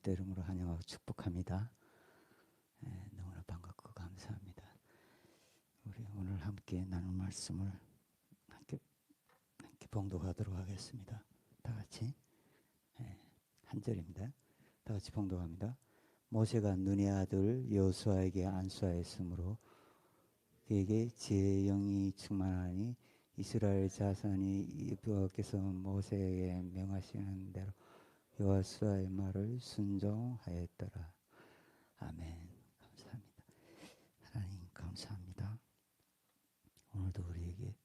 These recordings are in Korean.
그리스도 이름으로 환영하고 축복합니다. 너무나 반갑고 감사합니다. 우리 오늘 함께 나눌 말씀을 함께 봉독하도록 하겠습니다. 다 같이 한 절입니다. 다 같이 봉독합니다. 모세가 눈의 아들 여호수아에게 안수하였으므로 그에게 지혜의 영이 충만하니 이스라엘 자손이 여호와께서 모세에게 명하시는 대로 여호수아의 말을 순종하였더라. 아멘. 감사합니다. 하나님 감사합니다. 오늘도 우리에게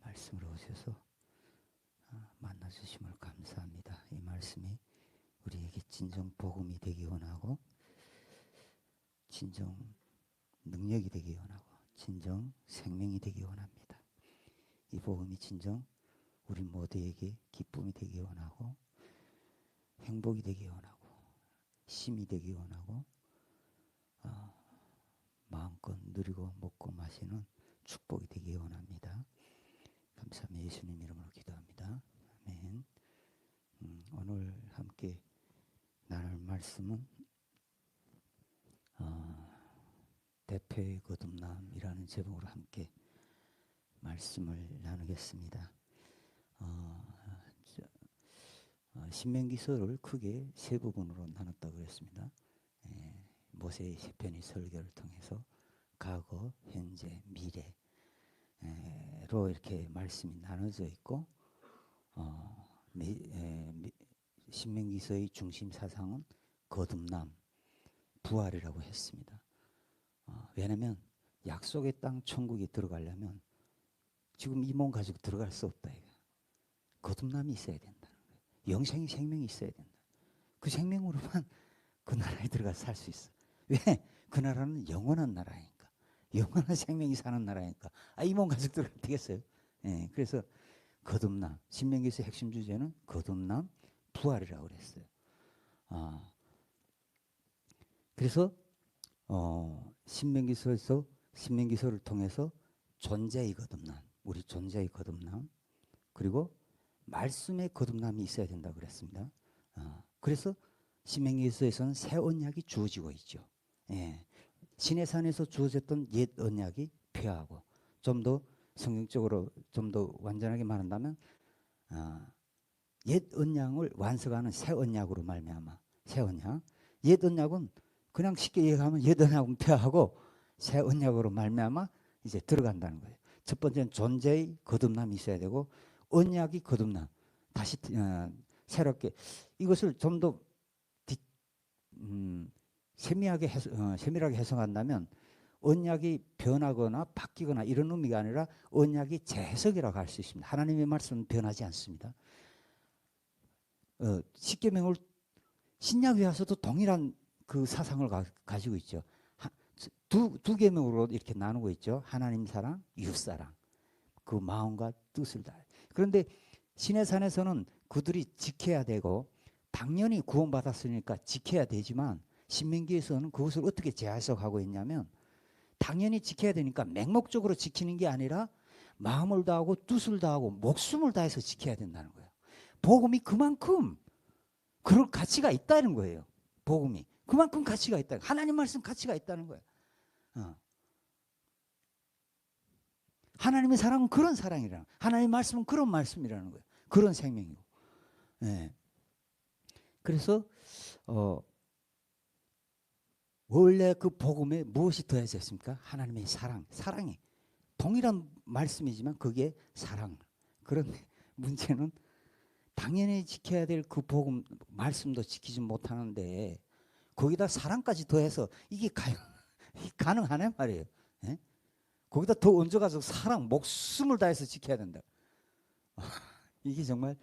말씀을 오셔서 만나주심을 감사합니다. 이 말씀이 우리에게 진정 복음이 되기 원하고 진정 능력이 되기 원하고 진정 생명이 되기 원합니다. 이 복음이 진정 우리 모두에게 기쁨이 되기 원하고 행복이 되기 원하고 힘이 되기 원하고 마음껏 누리고 먹고 마시는 축복이 되기 원합니다. 감사합니다. 예수님 이름으로 기도합니다. 아멘. 오늘 함께 나눌 말씀은 대표의 거듭남이라는 제목으로 함께 말씀을 나누겠습니다. 신명기서를 크게 세 부분으로 나눴다고 했습니다. 모세의 시편의 설교를 통해서 과거, 현재, 미래로 이렇게 말씀이 나눠져 있고 신명기서의 중심 사상은 거듭남, 부활이라고 했습니다. 왜냐하면 약속의 땅 천국에 들어가려면 지금 이 몸 가지고 들어갈 수 없다. 거듭남이 있어야 된다는 거예요. 영생의 생명이 있어야 된다. 그 생명으로만 그 나라에 들어가서 살 수 있어. 왜? 그 나라는 영원한 나라니까. 영원한 생명이 사는 나라니까. 이 몸 가지고 들어가면 되겠어요? 그래서 거듭남, 신명기서의 핵심 주제는 거듭남, 부활이라고 그랬어요. 그래서 신명기서를 통해서 존재의 거듭남, 우리 존재의 거듭남, 그리고 말씀의 거듭남이 있어야 된다고 그랬습니다. 그래서 신명기서에서는 새 언약이 주어지고 있죠. 시내산에서 주어졌던 옛 언약이 폐하고 좀 더 성경적으로 좀 더 완전하게 말한다면 옛 언약을 완성하는 새 언약으로 말미암아 새 언약. 옛 언약은 그냥 쉽게 얘기하면 옛 언약은 폐하고 새 언약으로 말미암아 이제 들어간다는 거예요. 첫 번째는 존재의 거듭남이 있어야 되고 언약이 거듭남. 다시 새롭게 이것을 좀 더 세밀하게 해석한다면 언약이 변하거나 바뀌거나 이런 의미가 아니라 언약이 재해석이라고 할 수 있습니다. 하나님의 말씀은 변하지 않습니다. 십계명을 신약에 와서도 동일한 그 사상을 가지고 있죠. 두 계명으로 이렇게 나누고 있죠. 하나님 사랑, 이웃 사랑. 그 마음과 뜻을 다. 그런데 시내산에서는 그들이 지켜야 되고 당연히 구원받았으니까 지켜야 되지만 신명기에서는 그것을 어떻게 재해석하고 있냐면 당연히 지켜야 되니까 맹목적으로 지키는 게 아니라 마음을 다하고 뜻을 다하고 목숨을 다해서 지켜야 된다는 거예요. 복음이 그만큼 그런 가치가 있다는 거예요. 복음이 그만큼 가치가 있다. 하나님 말씀 가치가 있다는 거예요. 하나님의 사랑은 그런 사랑이라는 거예요. 하나님의 말씀은 그런 말씀이라는 거예요. 그런 생명이고. 그래서 원래 그 복음에 무엇이 더해져 있습니까? 하나님의 사랑이 동일한 말씀이지만 그게 사랑. 그런데 문제는 당연히 지켜야 될 그 복음 말씀도 지키지 못하는데 거기다 사랑까지 더해서 이게 가능하냐 말이에요. 거기다 더 얹어가지고 사랑, 목숨을 다해서 지켜야 된다. 이게 정말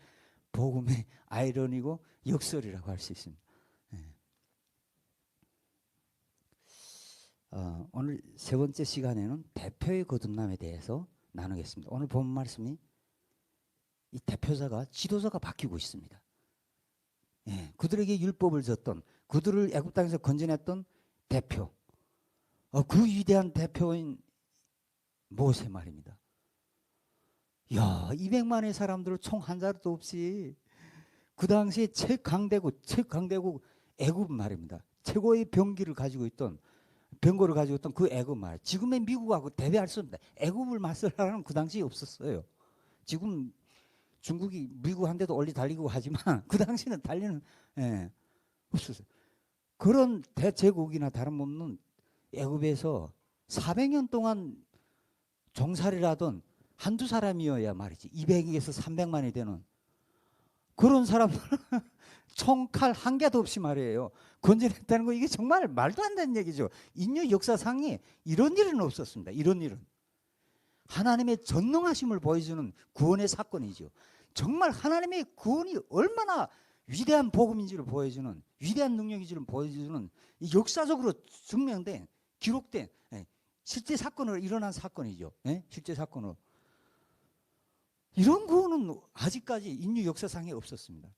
복음의 아이러니고 역설이라고 할 수 있습니다. 오늘 세 번째 시간에는 대표의 거듭남에 대해서 나누겠습니다. 오늘 본 말씀이 이 대표자가 지도자가 바뀌고 있습니다. 그들에게 율법을 줬던 그들을 애굽 땅에서 건져냈던 대표, 그 위대한 대표인 모세 말입니다. 야, 200만의 사람들을 총 한 자루도 없이 그 당시에 최강대국 애굽 말입니다. 최고의 병기를 가지고 있던 병거를 가지고 있던 그 애굽 말. 지금의 미국하고 대비할 수 없습니다. 애굽을 맞서라는 그 당시에 없었어요. 지금 중국이 미국한테도 올리 달리고 하지만 그 당시는 달리는 예, 없었어요. 그런 대제국이나 다름없는 애굽에서 400년 동안 종살이를 하던 한두 사람이어야 말이지 200에서 300만이 되는 그런 사람들 총칼 한 개도 없이 말이에요. 건져냈다는 거 이게 정말 말도 안 되는 얘기죠. 인류 역사상에 이런 일은 없었습니다. 이런 일은. 하나님의 전능하심을 보여주는 구원의 사건이죠. 정말 하나님의 구원이 얼마나 위대한 복음인지를 보여주는 위대한 능력인지를 보여주는 역사적으로 증명된 기록된 실제 사건으로 일어난 사건이죠. 실제 사건으로. 이런 구원은 아직까지 인류 역사상에 없었습니다.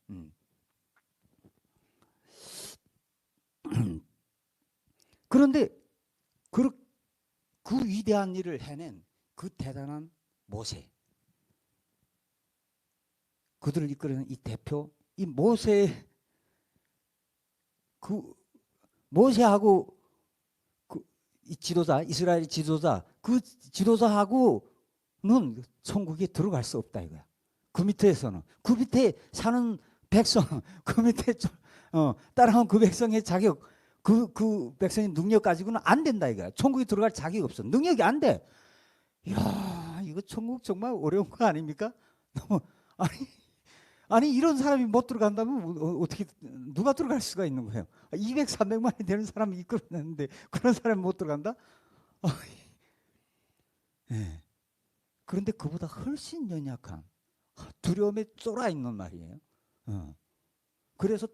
그런데 그 위대한 일을 해낸 그 대단한 모세, 그들을 이끌어낸 이 대표, 이 모세, 그 모세하고 그 이 지도자, 이스라엘 지도자, 그 지도자하고는 천국에 들어갈 수 없다 이거야. 그 밑에서는 그 밑에 사는 백성, 그 밑에 따라온 그 백성의 자격, 그 백성의 능력 가지고는 안 된다 이거야. 천국에 들어갈 자격이 없어. 능력이 안 돼. 이야, 이거 천국 정말 어려운 거 아닙니까? 아니 이런 사람이 못 들어간다면 어떻게 누가 들어갈 수가 있는 거예요? 200, 300만이 되는 사람이 이끌어냈는데 그런 사람이 못 들어간다? 네. 그런데 그보다 훨씬 연약한 두려움에 쫄아 있는 말이에요. 그래서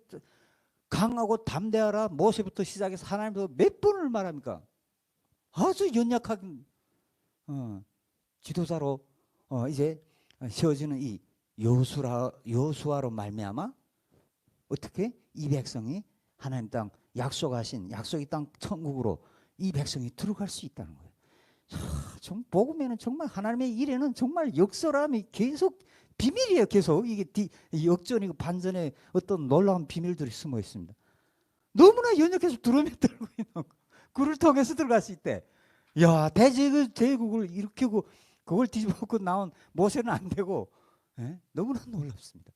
강하고 담대하라 모세부터 시작해서 하나님부터 몇 번을 말합니까? 아주 연약한 지도자로 이제 세워지는 이 여호수아로 말미암아 어떻게 이 백성이 하나님 땅 약속하신 약속의 땅 천국으로 이 백성이 들어갈 수 있다는 거예요. 정 복음에는 정말 하나님의 일에는 정말 역설함이 계속 비밀이에요. 계속 이게 역전이고 반전의 어떤 놀라운 비밀들이 숨어 있습니다. 너무나 연약해서 두려움에 떨고 있는 그를 통해서 들어갈 수 있대. 야, 대제국을 일으키고 그걸 뒤집어고 나온 모세는 안 되고 너무나 놀랍습니다.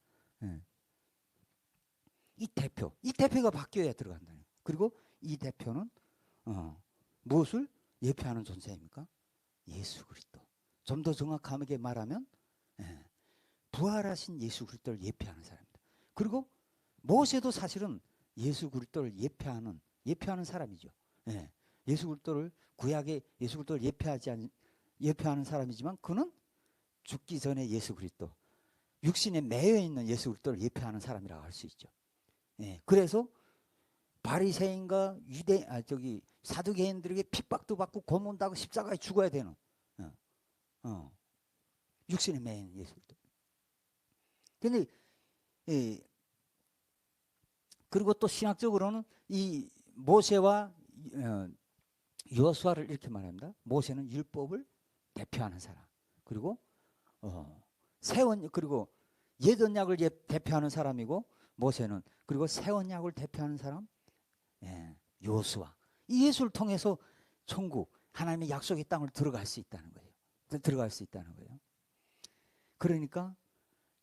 이 대표가 바뀌어야 들어간다. 그리고 이 대표는 무엇을 예표하는 존재입니까? 예수 그리스도. 좀 더 정확하게 말하면 부활하신 예수 그리스도를 예표하는 사람입니다. 그리고 모세도 사실은 예수 그리스도를 예표하는 사람이죠. 예수 그리스도를 구약의 예수 그리스도를 예표하는 사람이지만 그는 죽기 전에 예수 그리스도, 육신에 매여 있는 예수 그리스도를 예표하는 사람이라고 할 수 있죠. 그래서 바리새인과 사두개인들에게 핍박도 받고 고문당하고 십자가에 죽어야 되는 육신에 매여 있는 예수 그리스도. 근데 그리고 또 신학적으로는 이 모세와 여호수아를 이렇게 말합니다. 모세는 율법을 대표하는 사람. 그리고 그리고 옛 언약을 대표하는 사람이고 모세는 그리고 새 언약을 대표하는 사람 여호수아. 이 예수를 통해서 천국 하나님의 약속의 땅을 들어갈 수 있다는 거예요. 그러니까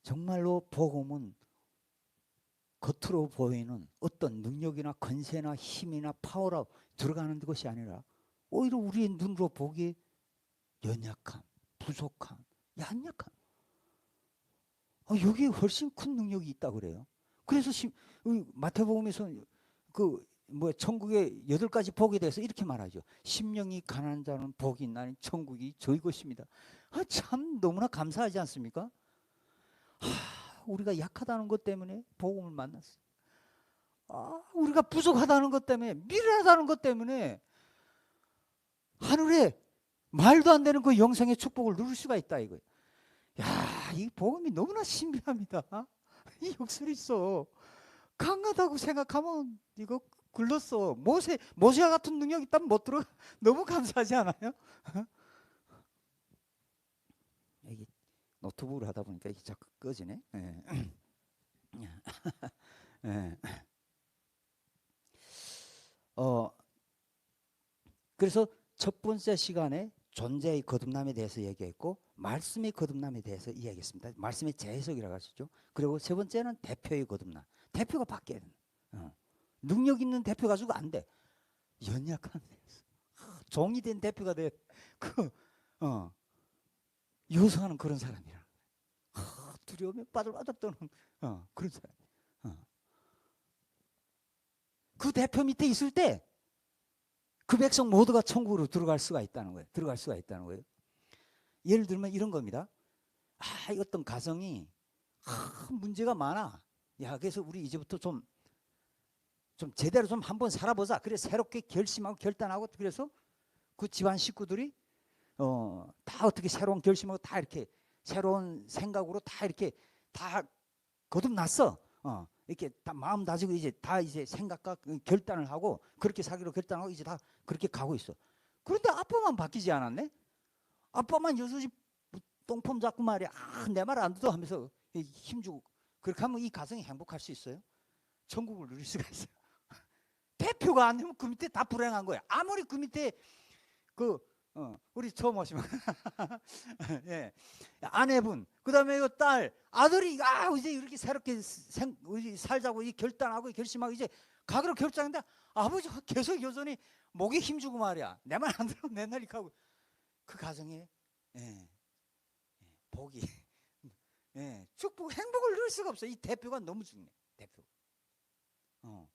정말로 복음은 겉으로 보이는 어떤 능력이나 권세나 힘이나 파워로 들어가는 것이 아니라 오히려 우리의 눈으로 보기에 연약함, 부족함, 약한 여기에 훨씬 큰 능력이 있다고 그래요. 그래서 마태복음에서 천국의 8가지 복에 대해서 이렇게 말하죠. 심령이 가난한 자는 복이 있나니 천국이 저희 것입니다. 참 너무나 감사하지 않습니까? 우리가 약하다는 것 때문에 복음을 만났어. 우리가 부족하다는 것 때문에, 미련하다는 것 때문에 하늘에 말도 안 되는 그 영생의 축복을 누릴 수가 있다 이거예요. 야, 이 복음이 너무나 신비합니다. 이 역설이 있어. 강하다고 생각하면 이거 굴렀어. 모세와 같은 능력이 있다면 못 들어가. 너무 감사하지 않아요? 이게 노트북으로 하다 보니까 이게 자꾸 꺼지네. 그래서 첫 번째 시간에 존재의 거듭남에 대해서 얘기했고 말씀의 거듭남에 대해서 이야기했습니다. 말씀의 재해석이라고 하시죠. 그리고 세 번째는 대표의 거듭남. 대표가 바뀌어야 된다. 능력 있는 대표 가지고 안 돼. 연약한 종이 된 대표가 돼. 요소하는 그런 사람이라. 두려움에 빠들빠들 떠는 그런 사람. 그 대표 밑에 있을 때 그 백성 모두가 천국으로 들어갈 수가 있다는 거예요. 들어갈 수가 있다는 거예요. 예를 들면 이런 겁니다. 어떤 가정이 문제가 많아. 야, 그래서 우리 이제부터 좀 제대로 좀 한번 살아보자. 그래 새롭게 결심하고 결단하고 그래서 그 집안 식구들이 다 어떻게 새로운 결심하고 다 이렇게 새로운 생각으로 다 이렇게 다 거듭났어. 이렇게 다 마음 다지고 이제 다 이제 생각과 결단을 하고 그렇게 사기로 결단하고 이제 다 그렇게 가고 있어. 그런데 아빠만 바뀌지 않았네? 아빠만 여수지 똥폼 잡고 말이야. 내 말 안 듣어 하면서 힘주고 그렇게 하면 이 가정이 행복할 수 있어요? 천국을 누릴 수가 있어요. 대표가 안 되면 그 밑에 다 불행한 거야. 아무리 그 밑에 우리 처음 오시면 예. 아내분, 그 다음에 딸, 아들이 이제 이렇게 새롭게 살자고 결단하고 결심하고 이제 가기로 결정했는데 아버지가 계속 여전히 목에 힘주고 말이야. 내 말 안 들으면 맨날 이렇게 하고 그 가정에 복이 축복, 행복을 누릴 수가 없어. 이 대표가 너무 중요해.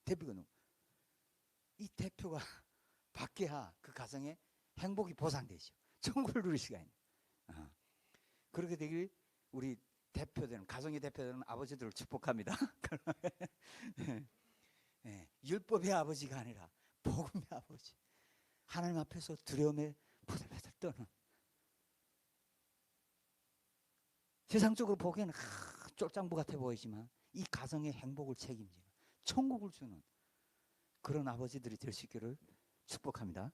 대표가 너무 이 대표가 바뀌어야 그 가정에 행복이 보상되죠. 천국을 누릴 수가 있는. 그렇게 되길 우리 대표되는 가정의 대표되는 아버지들을 축복합니다. 율법의 아버지가 아니라 복음의 아버지. 하나님 앞에서 두려움에 부들부들 떠는. 세상적으로 보기에는 쫄장부 같아 보이지만 이 가정의 행복을 책임지는 천국을 주는 그런 아버지들이 될 수 있기를 축복합니다.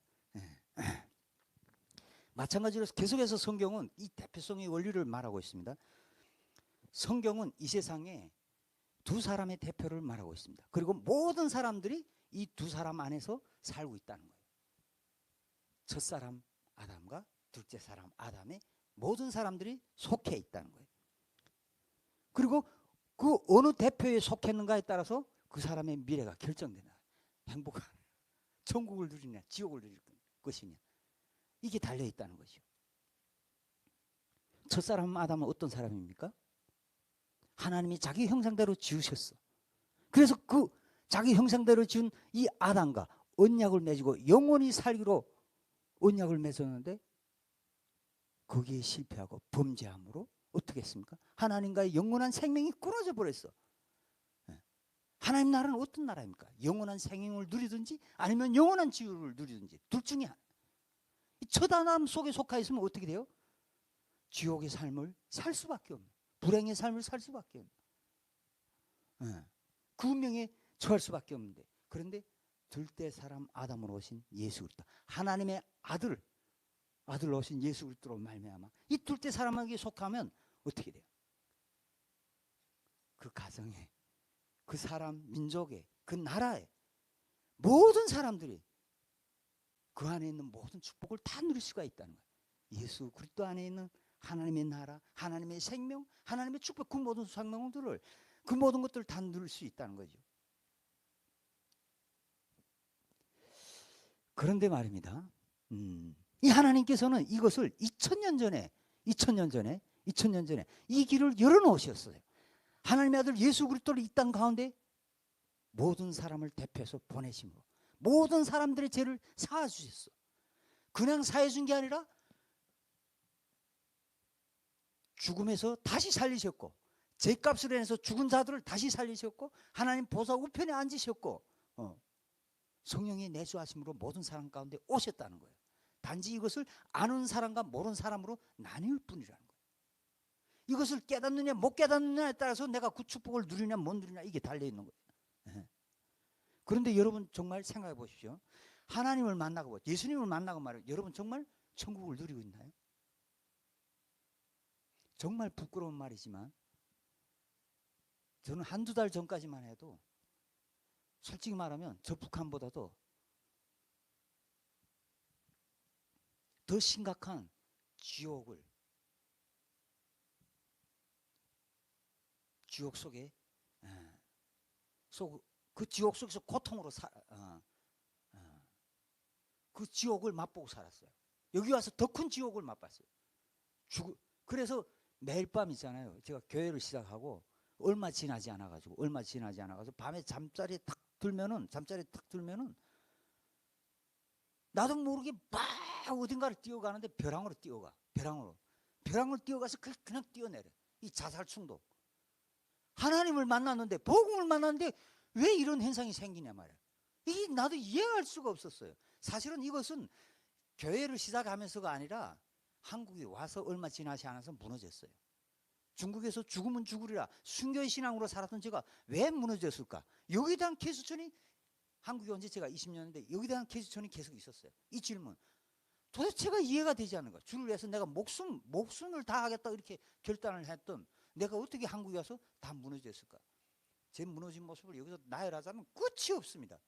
마찬가지로 계속해서 성경은 이 대표성의 원리를 말하고 있습니다. 성경은 이 세상에 두 사람의 대표를 말하고 있습니다. 그리고 모든 사람들이 이 두 사람 안에서 살고 있다는 거예요. 첫사람 아담과 둘째 사람 아담의 모든 사람들이 속해 있다는 거예요. 그리고 그 어느 대표에 속했는가에 따라서 그 사람의 미래가 결정된다. 행복한 천국을 누리냐 지옥을 누릴 것이냐 이게 달려있다는 것이죠. 첫사람 아담은 어떤 사람입니까? 하나님이 자기 형상대로 지으셨어. 그래서 그 자기 형상대로 지은 이 아담과 언약을 맺고 영원히 살기로 언약을 맺었는데 거기에 실패하고 범죄함으로 어떻게 했습니까? 하나님과의 영원한 생명이 끊어져 버렸어. 하나님 나라는 어떤 나라입니까? 영원한 생명을 누리든지 아니면 영원한 지옥을 누리든지 둘 중에 하나. 첫 아담 속에 속하 있으면 어떻게 돼요? 지옥의 삶을 살 수밖에 없는, 불행의 삶을 살 수밖에 없는, 그 운명에 처할 수밖에 없는데, 그런데 둘째 사람 아담으로 오신 예수 그리스도, 하나님의 아들 오신 예수 그리스도로 말미암아 이 둘째 사람에게 속하면 어떻게 돼요? 그 가정에, 그 사람 민족에, 그 나라에 모든 사람들이 그 안에 있는 모든 축복을 다 누릴 수가 있다는 거예요. 예수 그리스도 안에 있는 하나님의 나라, 하나님의 생명, 하나님의 축복, 그 모든 생명들을, 그 모든 것들을 다 누릴 수 있다는 거죠. 그런데 말입니다. 이 하나님께서는 이것을 2000년 전에 이 길을 열어놓으셨어요. 하나님의 아들 예수 그리스도를 이 땅 가운데 모든 사람을 대표해서 보내심으로 모든 사람들의 죄를 사하주셨어. 그냥 사해준 게 아니라 죽음에서 다시 살리셨고, 죄값을 내서 죽은 자들을 다시 살리셨고, 하나님 보좌 우편에 앉으셨고, 성령의 내주하심으로 모든 사람 가운데 오셨다는 거예요. 단지 이것을 아는 사람과 모르는 사람으로 나뉠 뿐이라는 거예요. 이것을 깨닫느냐 못 깨닫느냐에 따라서 내가 그 축복을 누리냐 못 누리냐 이게 달려있는 거예요. 그런데 여러분 정말 생각해 보십시오. 하나님을 만나고 예수님을 만나고 말이에요. 여러분 정말 천국을 누리고 있나요? 정말 부끄러운 말이지만 저는 한두 달 전까지만 해도 솔직히 말하면 저 북한보다도 더 심각한 지옥 속에 그 지옥 속에서 고통으로 그 지옥을 맛보고 살았어요. 여기 와서 더 큰 지옥을 맛봤어요. 그래서 매일 밤 있잖아요. 제가 교회를 시작하고 얼마 지나지 않아가지고 밤에 잠자리에 탁 들면은 나도 모르게 막 어딘가를 뛰어가는데 벼랑으로 뛰어가서 그냥 뛰어내려. 이 자살 충동. 하나님을 만났는데, 복음을 만났는데 왜 이런 현상이 생기냐 말이야. 이게 나도 이해할 수가 없었어요. 사실은 이것은 교회를 시작하면서가 아니라 한국에 와서 얼마 지나지 않아서 무너졌어요. 중국에서 죽으면 죽으리라 순교의 신앙으로 살았던 제가 왜 무너졌을까? 여기에 대한 개수천이, 한국에 온 지 제가 20년인데 여기에 대한 개수천이 계속 있었어요. 이 질문 도대체가 이해가 되지 않는 거야. 주를 위해서 내가 목숨을 다하겠다 이렇게 결단을 했던 내가 어떻게 한국에 와서 다 무너졌을까? 제 무너진 모습을 여기서 나열하자면 끝이 없습니다.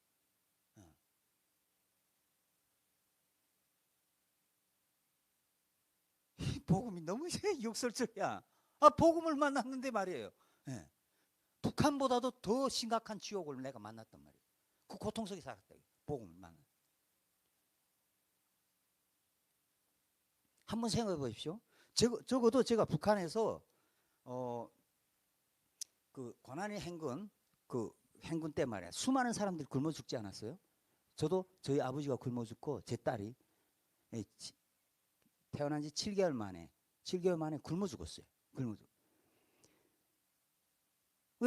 이 복음이 너무 역설적이야. 복음을 만났는데 말이에요. 북한보다도 더 심각한 지옥을 내가 만났단 말이에요. 그 고통 속에 살았다. 복음을 만나. 한번 생각해 보십시오. 적어도 제가 북한에서 그 고난의 행군, 그 행군 때 말이야. 수많은 사람들이 굶어 죽지 않았어요? 저도 저희 아버지가 굶어 죽고 제 딸이 태어난 지 7개월 만에 굶어 죽었어요.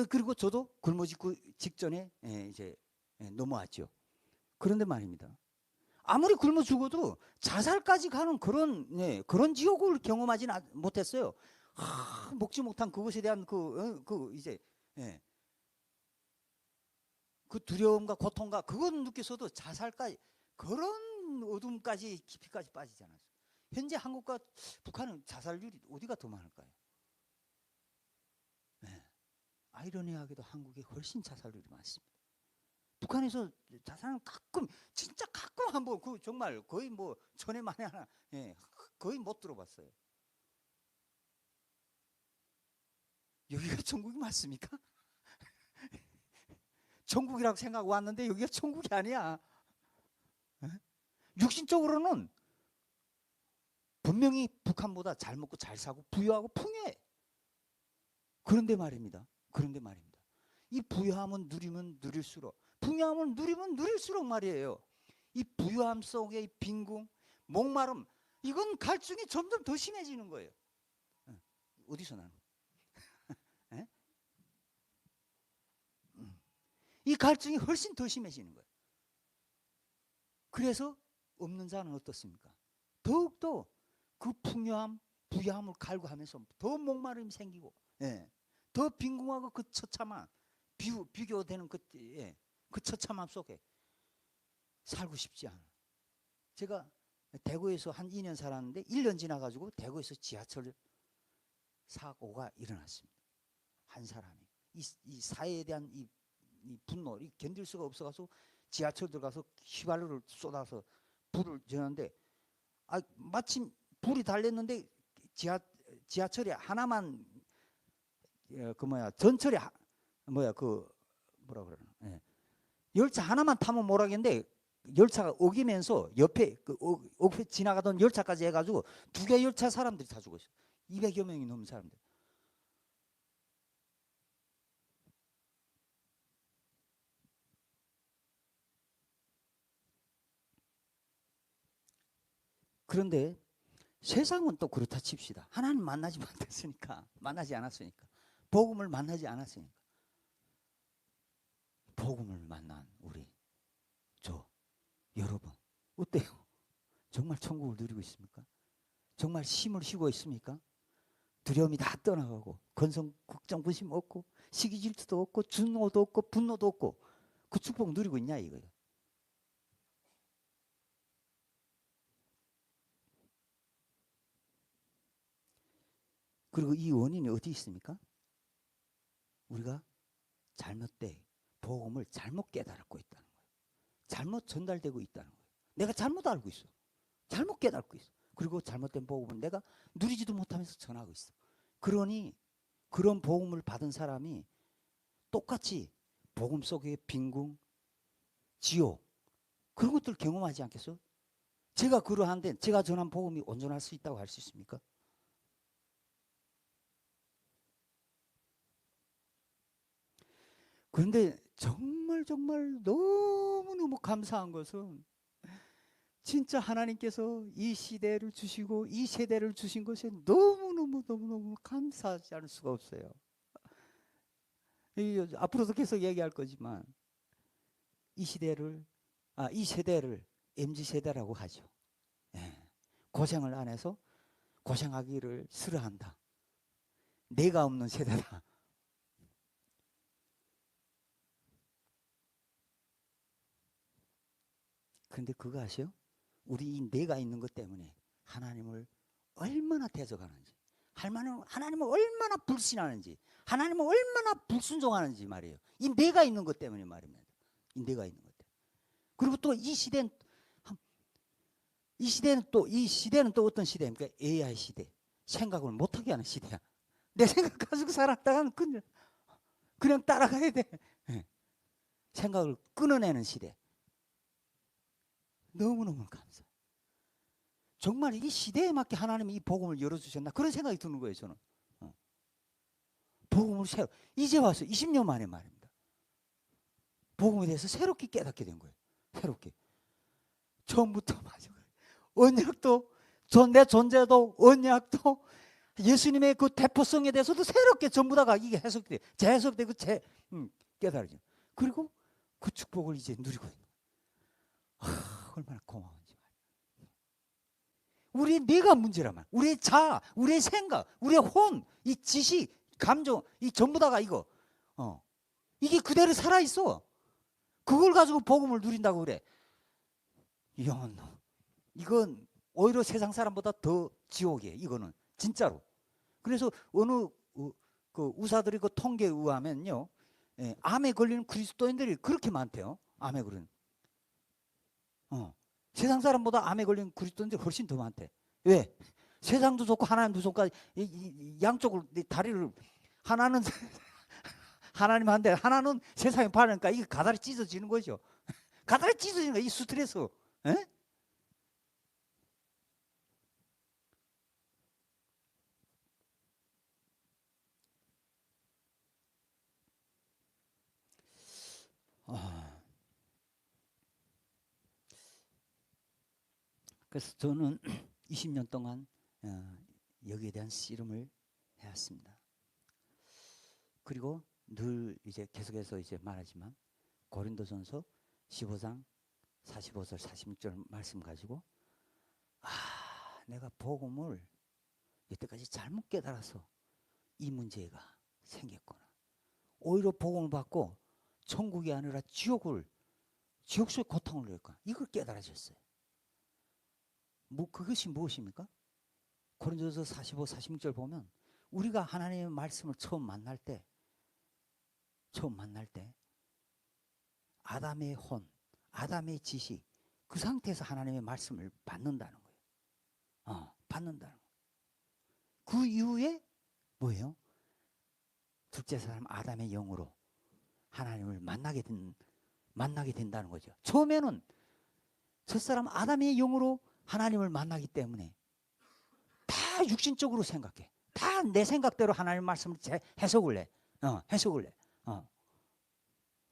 그리고 저도 굶어 죽고 직전에 이제 넘어왔죠. 그런데 말입니다. 아무리 굶어 죽어도 자살까지 가는 그런 지옥을 경험하지는 못했어요. 먹지 못한 그것에 대한 이제 그 두려움과 고통과 그건 느껴서도 자살까지 그런 어둠까지 깊이까지 빠지지 않았어요. 현재 한국과 북한은 자살률이 어디가 더 많을까요? 아이러니하게도 한국이 훨씬 자살률이 많습니다. 북한에서 자살은 진짜 가끔 한번 정말 거의 뭐 천에 만에 하나 거의 못 들어봤어요. 여기가 천국이 맞습니까? 천국이라고 생각하고 왔는데 여기가 천국이 아니야. 육신적으로는 분명히 북한보다 잘 먹고 잘 사고 부유하고 풍요해. 그런데 말입니다. 이 부유함은 누리면 누릴수록, 풍요함을 누리면 누릴수록 말이에요. 이 부유함 속의 빈궁, 목마름, 이건 갈증이 점점 더 심해지는 거예요. 어디서 나는? 이 갈증이 훨씬 더 심해지는 거예요. 그래서 없는 자는 어떻습니까? 더욱더 그 풍요함, 부유함을 갈구하면서 더 목마름이 생기고, 더 빈궁하고 그 처참한 비교되는 그 처참함 속에 살고 싶지 않아. 제가 대구에서 한 2년 살았는데 1년 지나가지고 대구에서 지하철 사고가 일어났습니다. 한 사람이 이 사회에 대한 이 분노, 견딜 수가 없어가지고 지하철 들어가서 휘발유를 쏟아서 불을 지었는데 마침 불이 달렸는데 지하철이 하나만 전철이 뭐라 그러나 열차 하나만 타면 모르겠는데 열차가 어기면서 옆에 지나가던 열차까지 해가지고 2개 열차 사람들이 다 죽었어요. 200여 명이 넘는 사람들. 그런데 세상은 또 그렇다 칩시다. 하나님 만나지 않았으니까. 복음을 만나지 않았으니까. 복음을 만난 우리, 여러분 어때요? 정말 천국을 누리고 있습니까? 정말 힘을 쉬고 있습니까? 두려움이 다 떠나가고 근성, 걱정, 근심 없고 시기 질투도 없고 분노도 없고 분노도 없고 그 축복 누리고 있냐 이거예요. 그리고 이 원인이 어디 있습니까? 우리가 잘못된 복음을 잘못 깨달고 있다는 거예요. 잘못 전달되고 있다는 거예요. 내가 잘못 알고 있어. 잘못 깨닫고 있어. 그리고 잘못된 복음을 내가 누리지도 못하면서 전하고 있어. 그러니 그런 복음을 받은 사람이 똑같이 복음 속의 빈궁, 지옥 그런 것들 경험하지 않겠어? 제가 그러한데 제가 전한 복음이 온전할 수 있다고 할 수 있습니까? 그런데 정말 너무너무 감사한 것은 진짜 하나님께서 이 시대를 주시고 이 세대를 주신 것에 너무너무 감사하지 않을 수가 없어요. 앞으로도 계속 얘기할 거지만 이 시대를 이 세대를 MZ 세대라고 하죠. 예. 고생을 안 해서 고생하기를 싫어한다. 내가 없는 세대다. 그런데 그거 아세요? 우리 이 내가 있는 것 때문에 하나님을 얼마나 대적하는지, 하나님을 얼마나 불신하는지, 하나님을 얼마나 불순종하는지 말이에요. 이 내가 있는 것 때문에 말입니다. 이 내가 있는 것 때문에. 그리고 또 이 시대는 또 어떤 시대입니까? AI 시대. 생각을 못하게 하는 시대야. 내 생각 가지고 살았다가는 그냥 따라가야 돼. 생각을 끊어내는 시대. 너무너무 감사. 정말 이 시대에 맞게 하나님이 이 복음을 열어주셨나 그런 생각이 드는 거예요. 저는 복음을 이제 와서 20년 만에 말입니다. 복음에 대해서 새롭게 깨닫게 된 거예요. 새롭게 처음부터 마지막 언약도 내 존재도 언약도 예수님의 그 대포성에 대해서도 새롭게 전부 다가 이게 해석돼 재해석되고 깨달아져. 그리고 그 축복을 이제 누리고 있는 거예요. 얼마나 고마운지. 우리 내가 문제라면 우리의 자아, 우리의 생각, 우리의 혼, 이 지식, 감정, 이 전부 다가 이게 그대로 살아 있어. 그걸 가지고 복음을 누린다고 그래. 이건 오히려 세상 사람보다 더 지옥이에요. 이거는 진짜로. 그래서 어느 그 의사들이 그 통계에 의하면요, 암에 걸리는 그리스도인들이 그렇게 많대요. 암에 걸리는. 세상 사람보다 암에 걸린 그리스도인들이 훨씬 더 많대. 왜? 세상도 좋고 하나님도 좋고 양쪽을 다리를 하나는 하나님한테 하나는 세상에 파니까 이게 가다리 찢어지는 거죠. 가다리 찢어지는 거야. 이 스트레스. 에? 그래서 저는 20년 동안 여기에 대한 씨름을 해왔습니다. 그리고 늘 이제 계속해서 이제 말하지만 고린도전서 15장 45절 46절 말씀 가지고 내가 복음을 이때까지 잘못 깨달아서 이 문제가 생겼구나. 오히려 복음을 받고 천국이 아니라 지옥 속의 고통을 느꼈구나. 이걸 깨달아졌어요. 그것이 무엇입니까? 고린도서 45, 46절 보면 우리가 하나님의 말씀을 처음 만날 때 아담의 혼, 아담의 지식 그 상태에서 하나님의 말씀을 받는다는 거예요. 받는다는 거예요. 그 이후에 뭐예요? 둘째 사람 아담의 영으로 하나님을 만나게 된다는 거죠. 처음에는 첫사람 아담의 영으로 하나님을 만나기 때문에 다 육신적으로 생각해. 다 내 생각대로 하나님 말씀을 해석을 해.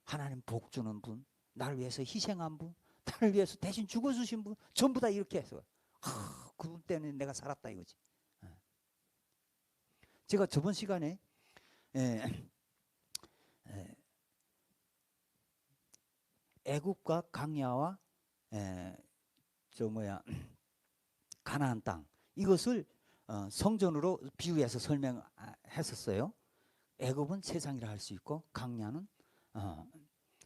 하나님 복 주는 분, 나를 위해서 희생한 분, 나를 위해서 대신 죽어주신 분, 전부 다 이렇게 해서 그분 때문에 내가 살았다 이거지. 제가 저번 시간에 애굽과 광야와 가나안 땅 이것을 성전으로 비유해서 설명했었어요. 애굽은 세상이라 할 수 있고 광야는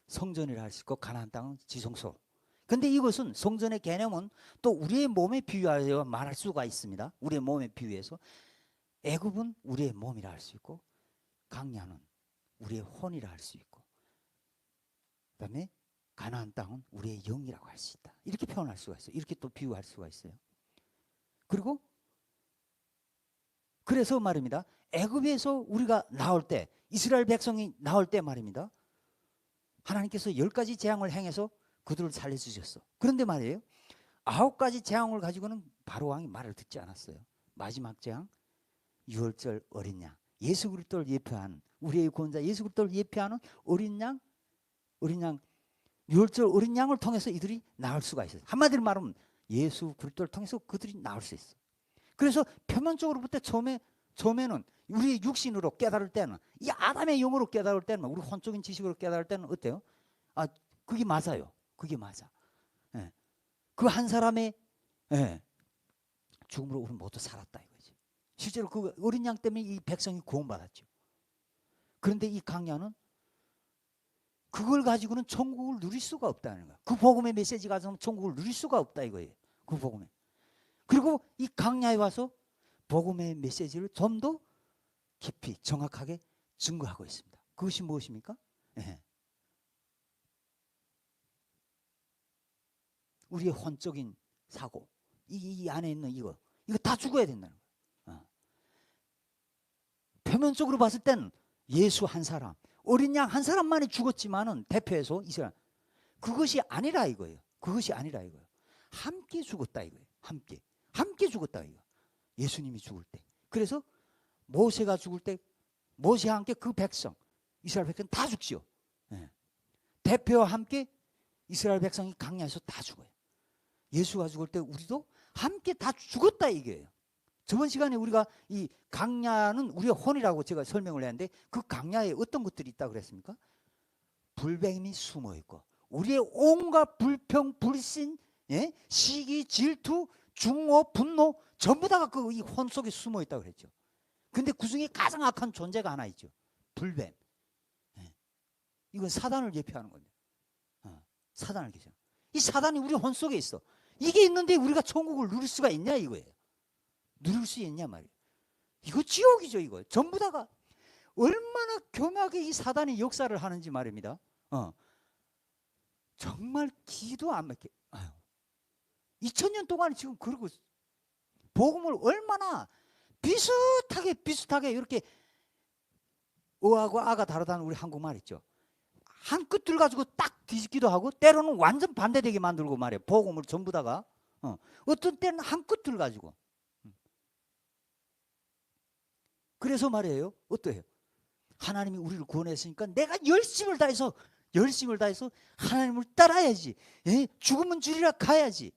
성전이라 할 수 있고 가나안 땅은 지성소. 근데 이것은 성전의 개념은 또 우리의 몸에 비유하여 말할 수가 있습니다. 우리의 몸에 비유해서 애굽은 우리의 몸이라 할 수 있고 광야는 우리의 혼이라 할 수 있고 그다음에 가나안 땅은 우리의 영이라고 할 수 있다. 이렇게 표현할 수가 있어요. 이렇게 또 비유할 수가 있어요. 그리고 그래서 말입니다. 애굽에서 우리가 나올 때, 이스라엘 백성이 나올 때 말입니다. 하나님께서 10가지 재앙을 행해서 그들을 살려주셨어. 그런데 말이에요. 9가지 재앙을 가지고는 바로 왕이 말을 듣지 않았어요. 마지막 재앙, 유월절 어린 양. 예수 그리스도를 예표하는, 우리의 구원자 예수 그리스도를 예표하는 어린 양, 유월절 어린 양을 통해서 이들이 나올 수가 있어요. 한마디로 말하면 예수 그리스도를 통해서 그들이 나올 수 있어. 그래서 표면적으로 볼 때 처음에는 우리 육신으로 깨달을 때는, 이 아담의 영으로 깨달을 때는, 우리 혼적인 지식으로 깨달을 때는 어때요? 아, 그게 맞아요. 그게 맞아. 예. 그 한 사람의 죽음으로 우리 모두 살았다 이거지. 실제로 그 어린 양 때문에 이 백성이 구원받았죠. 그런데 이 강야는 그걸 가지고는 천국을 누릴 수가 없다는 거야. 그 복음의 메시지 가지고는 천국을 누릴 수가 없다 이거예요. 그 복음에. 그리고 이 강야에 와서 복음의 메시지를 좀 더 깊이 정확하게 증거하고 있습니다. 그것이 무엇입니까? 네. 우리의 혼적인 사고, 이 안에 있는 이거 다 죽어야 된다는 거예요. 표면적으로 봤을 때는 예수 한 사람, 어린 양 한 사람만이 죽었지만은 대표해서 이스라엘, 그것이 아니라 이거예요. 그것이 아니라 이거예요. 함께 죽었다 이거예요. 함께 죽었다 이거. 예수님이 죽을 때. 그래서 모세가 죽을 때 모세와 함께 그 백성, 이스라엘 백성 다 죽지요. 네. 대표와 함께 이스라엘 백성이 강야에서 다 죽어요. 예수가 죽을 때 우리도 함께 다 죽었다 이게요. 저번 시간에 우리가 이 강야는 우리의 혼이라고 제가 설명을 했는데, 그 강야에 어떤 것들이 있다고 그랬습니까? 불뱀이 숨어 있고, 우리의 온갖 불평, 불신, 예? 시기, 질투, 중오, 분노 전부 다가 그 이 혼 속에 숨어 있다고 그랬죠. 근데 그 중에 가장 악한 존재가 하나 있죠. 불뱀. 예. 이건 사단을 예표하는 겁니다. 사단을 계셔. 이 사단이 우리 혼 속에 있어. 이게 있는데 우리가 천국을 누릴 수가 있냐 이거예요. 누릴 수 있냐 말이에요. 이거 지옥이죠 이거. 전부 다가 얼마나 교묘하게 이 사단이 역사를 하는지 말입니다. 정말 기도 안 막게. 2000년 동안 지금 그러고 복음을 얼마나 비슷하게 이렇게 어하고 아가 다르다는 우리 한국말 있죠. 한 끝을 가지고 딱 뒤집기도 하고, 때로는 완전 반대되게 만들고 말이에요. 복음을 전부 다가 어떤 때는 한 끝을 가지고. 그래서 말이에요. 어때요? 하나님이 우리를 구원했으니까 내가 열심을 다해서 하나님을 따라야지. 예? 죽으면 주리라 가야지.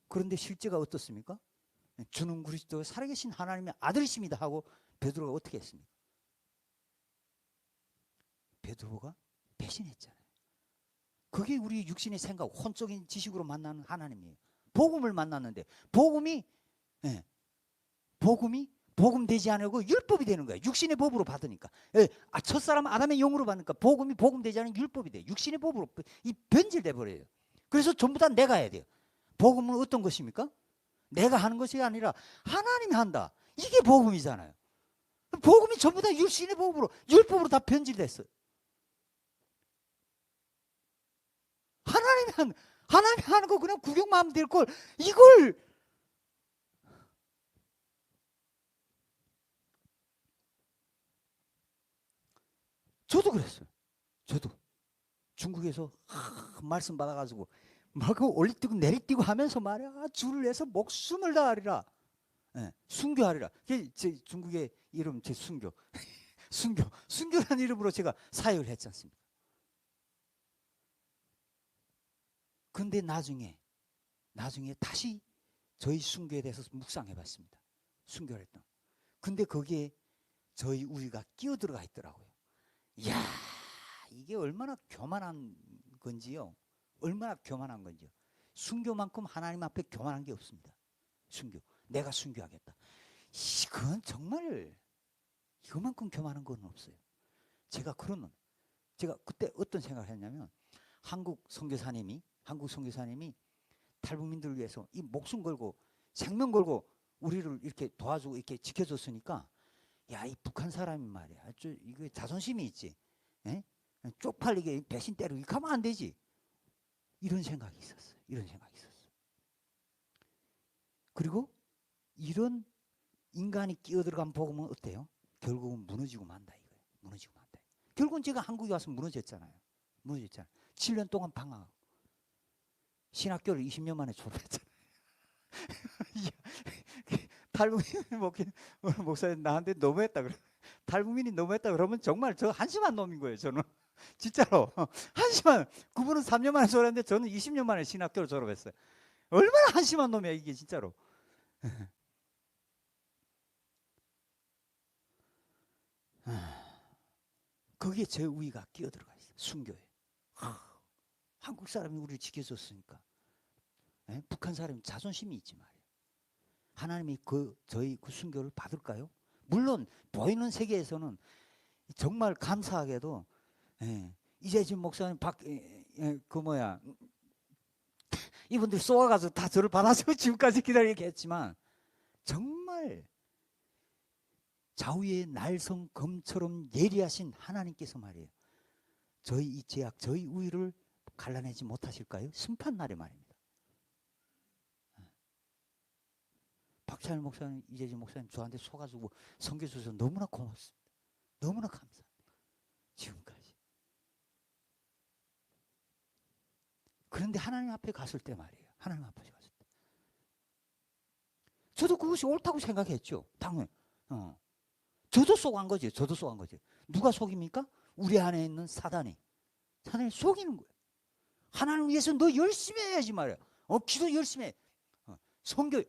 그런데 실제가 어떻습니까? 주는 그리스도가 살아계신 하나님의 아들이십니다 하고 베드로가 어떻게 했습니까? 베드로가 배신했잖아요. 그게 우리 육신의 생각, 혼적인 지식으로 만나는 하나님이에요. 복음을 만났는데 복음 되지 않고 율법이 되는 거예요. 육신의 법으로 받으니까. 첫사람 아담의 영으로 받으니까 복음이 복음 되지 않은 율법이 돼요. 육신의 법으로 이 변질돼 버려요. 그래서 전부 다 내가 해야 돼요. 복음은 어떤 것입니까? 내가 하는 것이 아니라 하나님이 한다. 이게 복음이잖아요. 복음이 전부 다 육신의 법으로, 율법으로 다 변질됐어요. 하나님이 하는 거 그냥 구경만 하면 될 걸, 이걸 저도 그랬어요. 저도 중국에서 말씀 받아가지고 막 올리뛰고 내리뛰고 하면서 말이야, 주를 위해서 목숨을 다하리라. 순교하리라. 제 중국의 이름, 제 순교. 순교라는 이름으로 제가 사역을 했지 않습니까? 근데 나중에 다시 저희 순교에 대해서 묵상해 봤습니다. 순교를 했던. 근데 거기에 저희 우리가 끼어들어가 있더라고요. 이야, 이게 얼마나 교만한 건지요. 얼마나 교만한 건지요. 순교만큼 하나님 앞에 교만한 게 없습니다. 순교. 내가 순교하겠다. 그건 정말 이거만큼 교만한 건 없어요. 제가 그때 어떤 생각을 했냐면, 한국 선교사님이 탈북민들을 위해서 이 목숨 걸고 생명 걸고 우리를 이렇게 도와주고 이렇게 지켜줬으니까, 야, 이 북한 사람이 말이야, 이거 자존심이 있지. 쪽팔리게 배신 때리고 이렇게 하면 안 되지. 이런 생각이 있었어요. 그리고 이런 인간이 끼어들어간 복음은 어때요? 결국은 무너지고 만다 이거예요. 무너지고 만다. 결국은 제가 한국에 와서 무너졌잖아요. 무너졌잖아요. 7년 동안 방황하고 신학교를 20년 만에 졸업했잖아요. 탈북민 목사님 나한테 너무했다 그래. 탈북민이 너무했다 그러면 정말 저 한심한 놈인 거예요. 저는 진짜로 한심한. 그분은 3년 만에 졸업했는데 저는 20년 만에 신학교를 졸업했어요. 얼마나 한심한 놈이야 이게 진짜로. 거기에 제 우위가 끼어들어가 있어요. 순교에. 한국 사람이 우리를 지켜줬으니까. 네? 북한 사람이 자존심이 있지 말이에요. 하나님이 저희 그 순교를 받을까요? 물론 보이는 세계에서는 정말 감사하게도 이재진 목사님 이분들 쏘아가지고 다 저를 받아서 지금까지 기다리게 했지만 정말 좌우의 날성 검처럼 예리하신 하나님께서 말이에요. 저희 이 죄악, 저희 우위를 갈라내지 못하실까요? 심판날에 말입니다. 박찬일 목사님, 이재진 목사님 저한테 속아주고 선교 주셔서 너무나 고맙습니다. 너무나 감사합니다. 지금까지. 그런데 하나님 앞에 갔을 때 말이에요. 하나님 앞에 갔을 때. 저도 그것이 옳다고 생각했죠. 당연히. 저도 속한 거지. 저도 속한 거지. 누가 속입니까? 우리 안에 있는 사단이. 사단이 속이는 거예요. 하나님 위해서 너 열심히 해야지 말이야. 기도 열심히 해. 선교.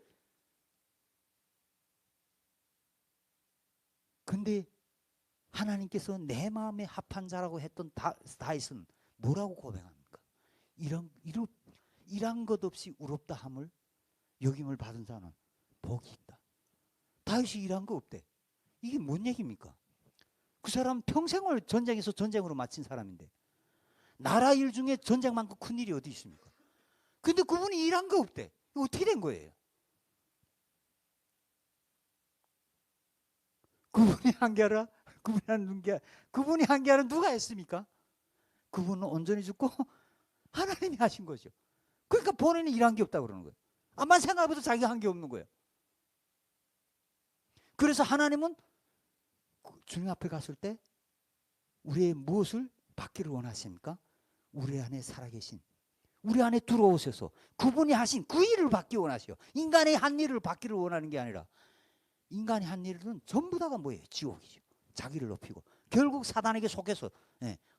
근데 하나님께서 내 마음에 합한 자라고 했던 다윗은 뭐라고 고백합니까? 이런 것 없이 의롭다 함을 여김을 받은 자는 복이 있다. 다윗이 일한 거 없대. 이게 뭔 얘기입니까? 그 사람 평생을 전쟁에서 전쟁으로 마친 사람인데 나라 일 중에 전쟁만큼 큰 일이 어디 있습니까? 근데 그분이 일한 거 없대. 이거 어떻게 된 거예요? 그분이 한 게 아니라 그분이 한 게 아니라 누가 했습니까? 그분은 온전히 죽고 하나님이 하신 거죠. 그러니까 본인이 일한 게 없다고 그러는 거예요. 암만 생각해도 자기가 한 게 없는 거예요. 그래서 하나님은 주님 앞에 갔을 때 우리의 무엇을 받기를 원하십니까? 우리 안에 살아계신, 우리 안에 들어오셔서 그분이 하신 그 일을 받기 원하시오. 인간의 한 일을 받기를 원하는 게 아니라 인간이 한 일은 전부 다가 뭐예요? 지옥이죠. 자기를 높이고 결국 사단에게 속해서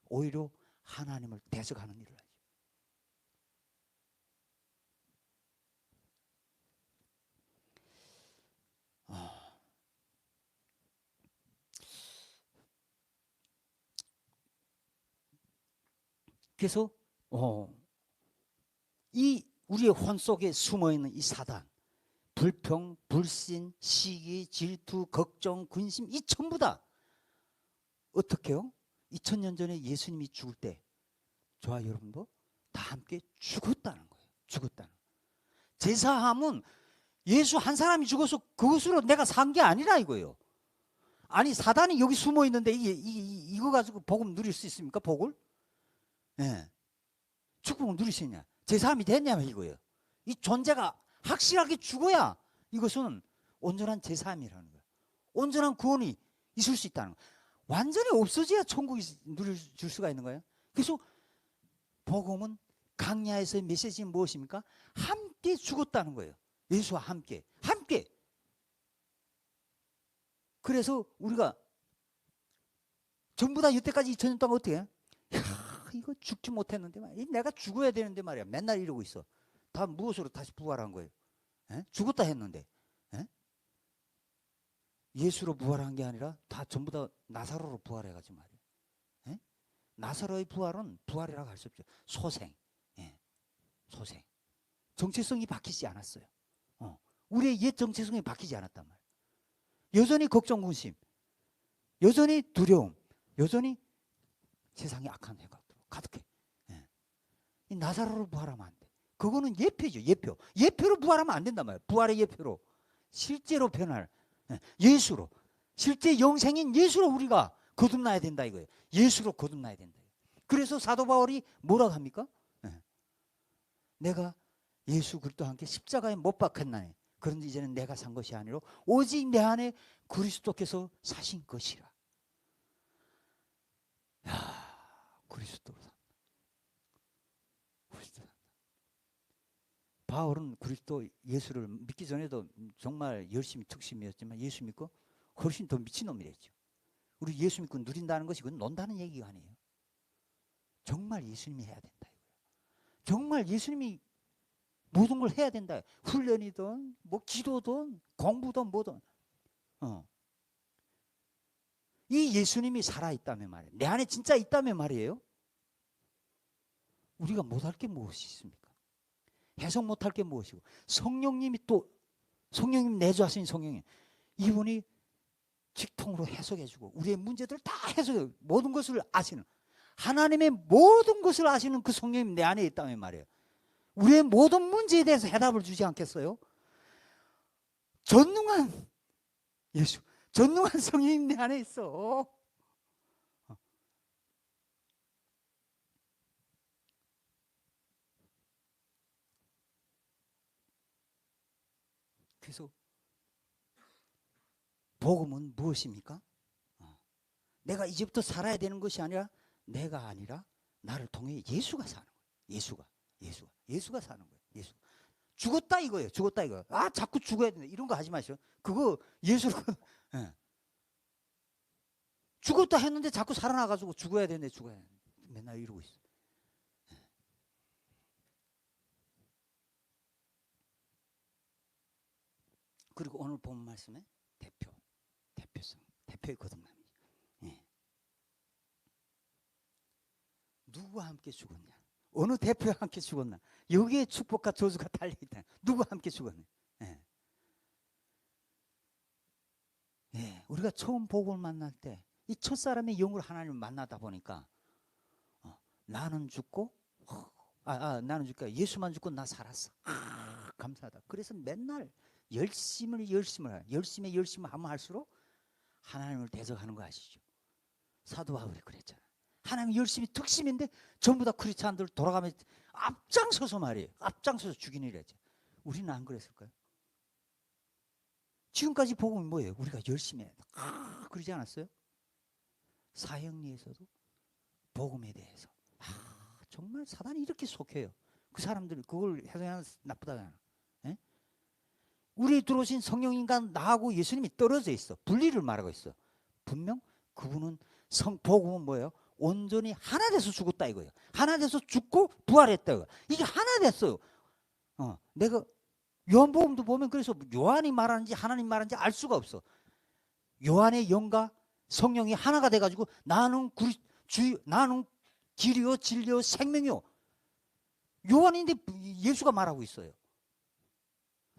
오히려 하나님을 대적하는 일을 하죠. 그래서 이 우리의 혼 속에 숨어있는 이 사단, 불평, 불신, 시기, 질투, 걱정, 근심, 이 전부 다 어떻게요? 2000년 전에 예수님이 죽을 때 저와 여러분도 다 함께 죽었다는 거예요. 죽었다는 거예요. 제사함은 예수 한 사람이 죽어서 그것으로 내가 산 게 아니라 이거예요. 아니 사단이 여기 숨어 있는데 이거 가지고 복음 누릴 수 있습니까? 복을? 네. 축복을 누릴 수 있냐? 제사함이 됐냐면 이거예요. 이 존재가 확실하게 죽어야 이것은 온전한 제사함이라는 거예요. 온전한 구원이 있을 수 있다는 거예요. 완전히 없어져야 천국이 누릴 수가 있는 거예요. 그래서 복음은 강야에서의 메시지는 무엇입니까? 함께 죽었다는 거예요. 예수와 함께. 그래서 우리가 전부 다 이때까지 2000년 동안 어떻게 해요? 이거 죽지 못했는데 말이야. 내가 죽어야 되는데 말이야. 맨날 이러고 있어. 다 무엇으로 다시 부활한 거예요? 죽었다 했는데. 예수로 부활한 게 아니라 다 전부 다 나사로로 부활해가지고 말이에요. 나사로의 부활은 부활이라고 할 수 없죠. 소생. 소생. 정체성이 바뀌지 않았어요. 우리의 옛 정체성이 바뀌지 않았단 말이에요. 여전히 걱정, 근심, 여전히 두려움, 여전히 세상에 악한 생각으로 가득해. 이 나사로로 부활하면 안 돼. 그거는 예표죠. 예표로 부활하면 안 된단 말이에요. 부활의 예표로 실제로 변할 예수로, 실제 영생인 예수로 우리가 거듭나야 된다 이거예요. 예수로 거듭나야 된다. 그래서 사도 바울이 뭐라고 합니까? 내가 예수 그리스도와 함께 십자가에 못 박혔나니 그런데 이제는 내가 산 것이 아니라 오직 내 안에 그리스도께서 사신 것이라. 야, 그리스도로 산다. 그리스도 산다. 바울은 그리스도 예수를 믿기 전에도 정말 열심히 특심이었지만 예수 믿고 훨씬 더 미친놈이랬죠. 우리 예수 믿고 누린다는 것이 그건 논다는 얘기가 아니에요. 정말 예수님이 해야 된다 이거예요. 정말 예수님이 모든 걸 해야 된다. 훈련이든 뭐 기도든 공부든 뭐든. 이 예수님이 살아있다면 말이에요. 내 안에 진짜 있다면 말이에요. 우리가 못할 게 무엇이 있습니까? 해석 못할 게 무엇이고, 성령님이 또 성령님 내주하신 성령님, 이분이 직통으로 해석해주고 우리의 문제들을 다 해석해, 모든 것을 아시는, 하나님의 모든 것을 아시는 그 성령님 내 안에 있다면 말이에요. 우리의 모든 문제에 대해서 해답을 주지 않겠어요? 전능한 예수, 전능한 성령님 내 안에 있어. 그래서 복음은 무엇입니까? 내가 이제부터 살아야 되는 것이 아니라 내가 아니라 나를 통해 예수가 사는 거예요. 예수가 사는 거예요. 예수. 죽었다 이거예요. 죽었다 이거. 아, 자꾸 죽어야 된다. 이런 거 하지 마시오. 그거 예수로. 예. 죽었다 했는데 자꾸 살아나가지고 죽어야 되는데 죽어야 되는데. 맨날 이러고 있어. 예. 그리고 오늘 본 말씀에 대표성, 대표의 거듭남이죠. 예. 누구와 함께 죽었냐? 어느 대표와 함께 죽었나? 여기에 축복과 저주가 달려있다. 누구와 함께 죽었냐? 예. 예. 우리가 처음 복음을 만날 때 이 첫사람의 영으로 하나님을 만나다 보니까 나는 죽고 나는 죽고 예수만 죽고 나 살았어. 감사하다. 그래서 맨날 열심히 하면 할수록 하나님을 대적하는 거 아시죠? 사도 바울이 그랬잖아. 하나님 열심히 특심인데 전부 다 크리스찬들 돌아가면 앞장서서 말이에요. 앞장서서 죽이는 일이었죠. 우리는 안 그랬을까요? 지금까지 복음이 뭐예요? 우리가 열심히 해. 그러지 않았어요? 사형리에서도 복음에 대해서 정말 사단이 이렇게 속해요. 그 사람들이 그걸 해서 나쁘다잖아. 예? 우리 들어오신 성령인간 나하고 예수님이 떨어져 있어. 분리를 말하고 있어. 분명 그분은 복음은 뭐예요? 온전히 하나 돼서 죽었다 이거예요. 하나 돼서 죽고 부활했다 이거. 이게 하나 됐어요. 내가 요한복음도 보면 그래서 요한이 말하는지 하나님 말하는지 알 수가 없어. 요한의 영과 성령이 하나가 돼가지고 나는 길이요 진리요 생명이요. 요한인데 예수가 말하고 있어요.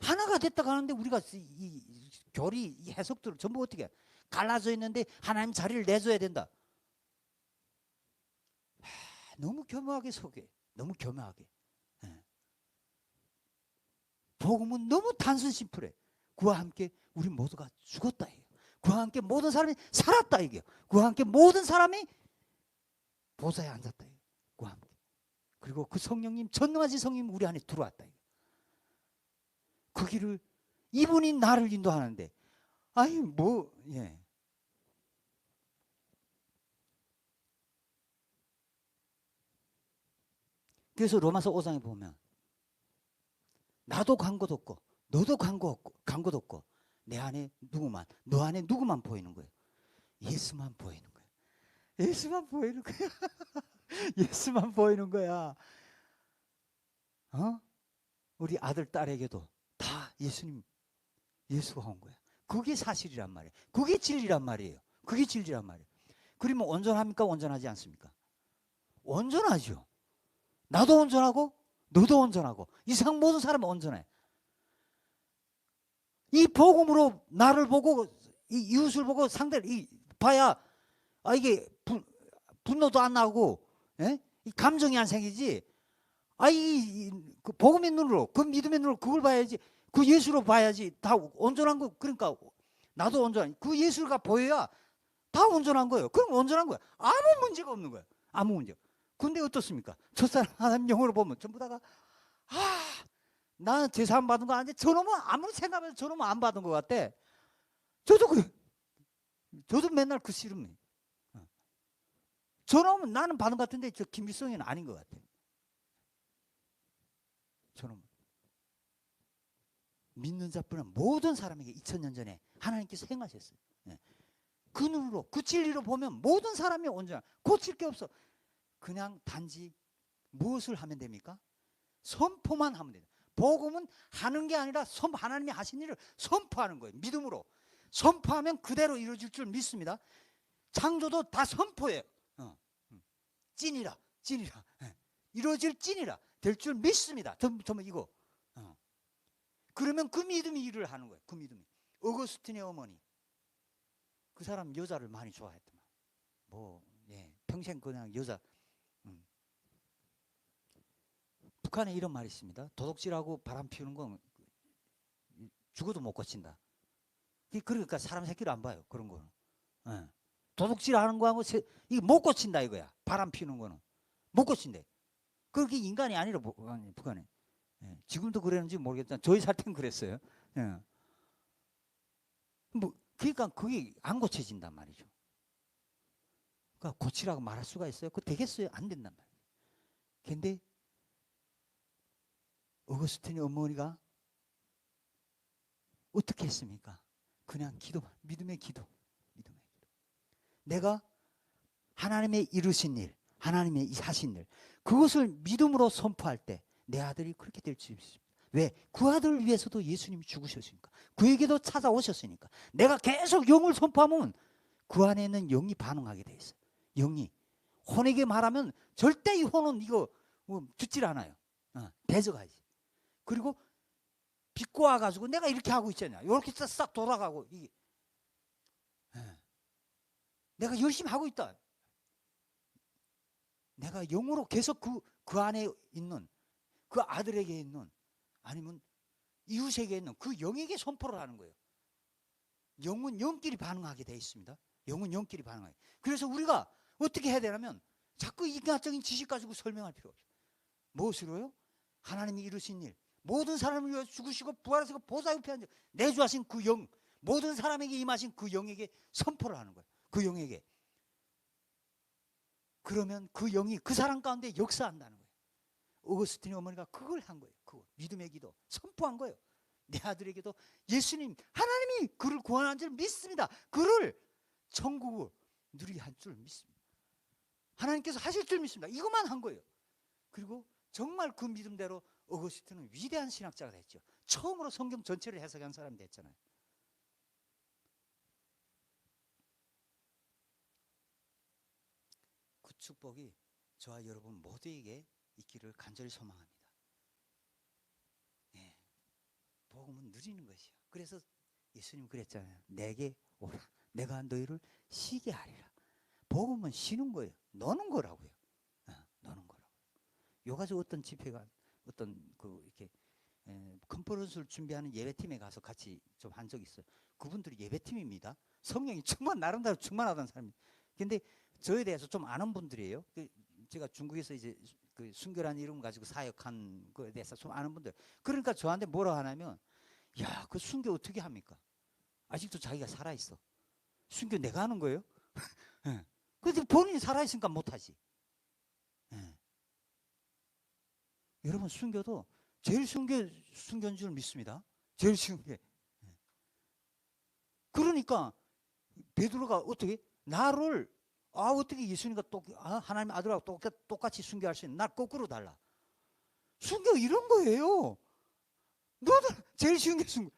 하나가 됐다고 하는데 우리가 이 교리 이 해석들을 전부 어떻게 해? 갈라져 있는데 하나님 자리를 내줘야 된다. 너무 교묘하게 속해. 너무 교묘하게. 예. 복음은 너무 단순 심플해. 그와 함께 우리 모두가 죽었다 이게. 그와 함께 모든 사람이 살았다 이게. 그와 함께 모든 사람이 보좌에 앉았다 이게. 그와 함께. 그리고 그 성령님, 전능하신 성령님 우리 안에 들어왔다 이게. 그 길을 이분이 나를 인도하는데 예. 그래서 로마서 5장에 보면 나도 간것도 없고 너도 간것도 없고 내 안에 너 안에 누구만 보이는 거예요? 예수만 보이는 거예요. 예수만 보이는 거야. 예수만 보이는 거야. 우리 아들 딸에게도 다 예수가 온 거야. 그게 사실이란 말이에요. 그게 진리란 말이에요. 그게 진리란 말이에요. 그러면 온전합니까? 온전하지 않습니까? 온전하죠. 나도 온전하고 너도 온전하고 이 세상 모든 사람은 온전해. 이 복음으로 나를 보고 이 이웃을 보고 상대를 봐야 이게 분노도 안 나고 이 감정이 안 생기지. 그 복음의 눈으로 그 믿음의 눈으로 그걸 봐야지. 그 예수로 봐야지. 다 온전한 거. 그러니까 나도 온전한 그 예수가 보여야 다 온전한 거예요. 그럼 온전한 거야. 아무 문제가 없는 거야. 아무 문제. 근데 어떻습니까? 첫사람 하나님 영으로 보면 전부 다가 나는 제사 안 받은 거 아닌데 저놈은 아무리 생각해도 저놈은 안 받은 것 같대. 저도 그래. 저도 맨날 그 씨름해. 저놈은 나는 받은 것 같은데 저 김일성이는 아닌 것 같아. 저놈은. 믿는 자뿐만 모든 사람에게 2000년 전에 하나님께서 행하셨어요. 예. 그 눈으로 그 진리로 보면 모든 사람이 온전한 고칠 게 없어. 그냥 단지 무엇을 하면 됩니까? 선포만 하면 돼요. 복음은 하는 게 아니라 하나님이 하신 일을 선포하는 거예요. 믿음으로. 선포하면 그대로 이루어질 줄 믿습니다. 창조도 다 선포예요. 찐이라. 이루어질 찐이라. 될 줄 믿습니다. 전부 이거. 그러면 그 믿음이 일을 하는 거예요. 그 믿음이. 어거스틴의 어머니. 그 사람 여자를 많이 좋아했더만. 평생 그냥 여자. 북한에 이런 말이 있습니다. 도둑질하고 바람 피우는 건 죽어도 못 고친다. 그러니까 사람 새끼를 안 봐요. 그런 거는. 도둑질하는 거하고 이게 못 고친다 이거야. 바람 피우는 거는 못 고친대. 그렇게 인간이 아니라 북한에. 지금도 그랬는지 모르겠지만 저희 살 땐 그랬어요. 그러니까 그게 안 고쳐진단 말이죠. 그러니까 고치라고 말할 수가 있어요? 그거 되겠어요? 안 된단 말이에요. 근데 어거스틴의 어머니가 어떻게 했습니까? 그냥 기도만, 믿음의 기도. 내가 하나님의 이루신 일, 하나님의 하신 일, 그것을 믿음으로 선포할 때 내 아들이 그렇게 될 수 있습니다. 왜? 그 아들을 위해서도 예수님이 죽으셨으니까. 그에게도 찾아오셨으니까. 내가 계속 영을 선포하면 그 안에 있는 영이 반응하게 돼 있어요. 영이. 혼에게 말하면 절대 이 혼은 이거 듣질 않아요. 대적하지. 그리고 비꼬아가지고 내가 이렇게 하고 있잖아요. 이렇게 싹 돌아가고 이게. 내가 열심히 하고 있다. 내가 영으로 계속 그 안에 있는 그 아들에게 있는 아니면 이웃에게 있는 그 영에게 선포를 하는 거예요. 영은 영끼리 반응하게 되어 있습니다. 영은 영끼리 반응하게. 그래서 우리가 어떻게 해야 되냐면 자꾸 인간적인 지식 가지고 설명할 필요가 없어요. 무엇으로요? 하나님이 이루신 일, 모든 사람을 위해 죽으시고 부활하시고 보좌유패한 자, 내주하신 그 영, 모든 사람에게 임하신 그 영에게 선포를 하는 거예요. 그 영에게. 그러면 그 영이 그 사람 가운데 역사한다는 거예요. 어거스틴의 어머니가 그걸 한 거예요. 그거 믿음의 기도 선포한 거예요. 내 아들에게도 예수님 하나님이 그를 구원한 줄 믿습니다. 그를 천국을 누리게 한 줄 믿습니다. 하나님께서 하실 줄 믿습니다. 이것만 한 거예요. 그리고 정말 그 믿음대로 어거스틴은 위대한 신학자가 됐죠. 처음으로 성경 전체를 해석한 사람이 됐잖아요. 그 축복이 저와 여러분 모두에게 있기를 간절히 소망합니다. 복음은 누리는 것이요. 그래서 예수님 그랬잖아요. 내게 오라. 내가 너희를 쉬게 하리라. 복음은 쉬는 거예요. 노는 거라고요. 노는 거라고. 요가지고 어떤 집회가 어떤 이렇게 컨퍼런스를 준비하는 예배팀에 가서 같이 좀 한 적이 있어요. 그분들이 예배팀입니다. 성령이 나름대로 충만하다는 사람입니다. 근데 저에 대해서 좀 아는 분들이에요. 제가 중국에서 이제 그 순교라는 이름 가지고 사역한 거에 대해서 좀 아는 분들. 그러니까 저한테 뭐라 하냐면, 야, 그 순교 어떻게 합니까? 아직도 자기가 살아있어. 순교 내가 하는 거예요? 네. 근데 본인이 살아있으니까 못하지. 네. 여러분, 순교도 제일 순교인 줄 믿습니다. 제일 쉬운 게. 네. 그러니까 베드로가 어떻게 나를 어떻게 예수님과 하나님 아들하고 똑같이 순교할 수 있는 날 거꾸로 달라. 순교 이런 거예요. 너도 제일 쉬운 게 순교.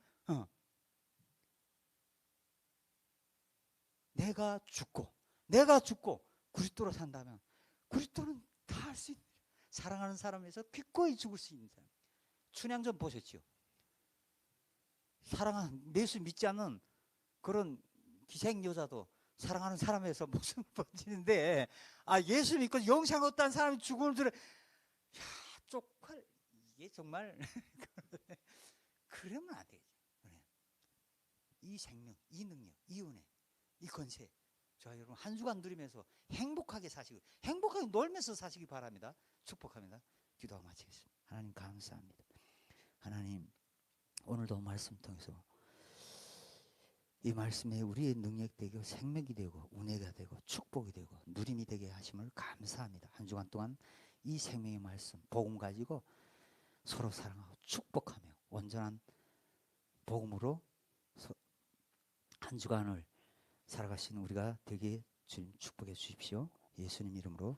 내가 죽고 그리스도로 산다면 그리스도는 다 할 수 있는 사랑하는 사람에서 기꺼이 죽을 수 있는 사람. 춘향전 보셨죠? 예수 믿지 않는 그런 기생 여자도 사랑하는 사람에서 목숨을 번지는데 예수 믿고 영생 얻다는 사람이 죽음을 들어 쪽팔 이게 정말 그러면 안 되죠. 이 생명, 이 능력, 이 은혜, 이 권세 저와 여러분 한 주간 누리면서 행복하게 사시고 행복하게 놀면서 사시기 바랍니다. 축복합니다. 기도하고 마치겠습니다. 하나님 감사합니다. 하나님 오늘도 말씀 통해서 이 말씀에 우리의 능력 되고 생명이 되고 은혜가 되고 축복이 되고 누림이 되게 하심을 감사합니다. 한 주간 동안 이 생명의 말씀 복음 가지고 서로 사랑하고 축복하며 온전한 복음으로 한 주간을 살아가시는 우리가 되게 주님 축복해 주십시오. 예수님 이름으로